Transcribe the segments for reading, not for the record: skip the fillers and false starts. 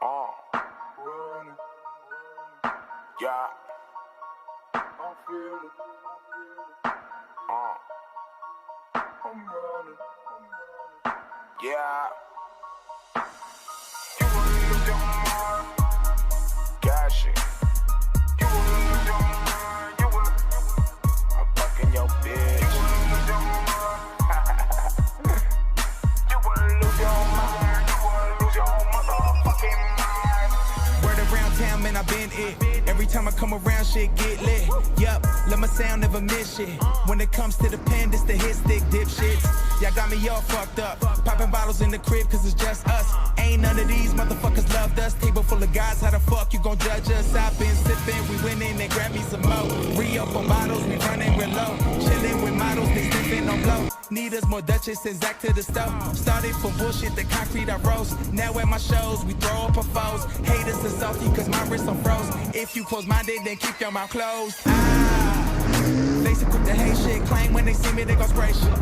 Running. Yeah. I feel it. I'm running. Yeah. You wanna lose your mind? Got shit. You wanna lose your mind? You wanna? I'm fucking your bitch. You wanna lose your mind? You wanna lose your mind? You wanna lose your motherfucking mind? Word around town, man, I been it. Every time I come around, shit get lit. Yup, let my sound never miss shit. When it comes to the pen, this the hit stick dipshits. Y'all got me all fucked up. Popping bottles in the crib cause it's just us. Ain't none of these motherfuckers loved us. Table full of guys, how the fuck you gon' judge us? I've been sipping, we winning and grab me some more. Re-up on bottles, we running real low. Chilling with models, they sniffing on blow. Need us more Dutchess and Zach to the stove. Started from bullshit, the concrete I roast. Now at my shows, we throw up our foes. Haters are salty cause my wrist on froze. If you close-minded, then keep your mouth closed. They so quick to hate shit. Claim when they see me, they gon' spray shit.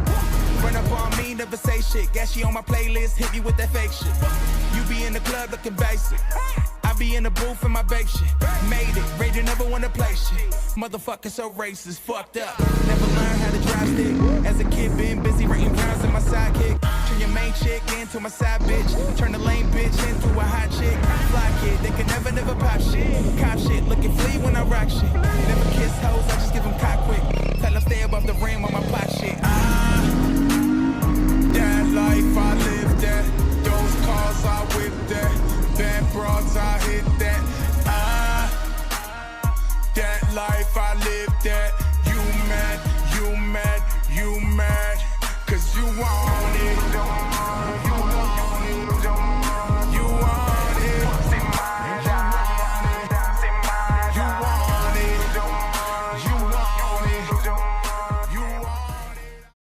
Run up on me, never say shit. Gas you on my playlist, hit me with that fake shit. You be in the club looking basic. I be in the booth in my bake shit. Made it, ready, never wanna play shit. Motherfucker so racist, fucked up. Never learned how to drive stick. As a kid, been busy writing rhymes in my sidekick. Turn your main chick into my side bitch. Turn the lame bitch into a hot chick. Fly kid, they can never pop shit. Cop shit, looking flea when I rock shit. Never kiss hoes, I just give them cock quick. Tell them stay above the rim on my pot shit. That life I live.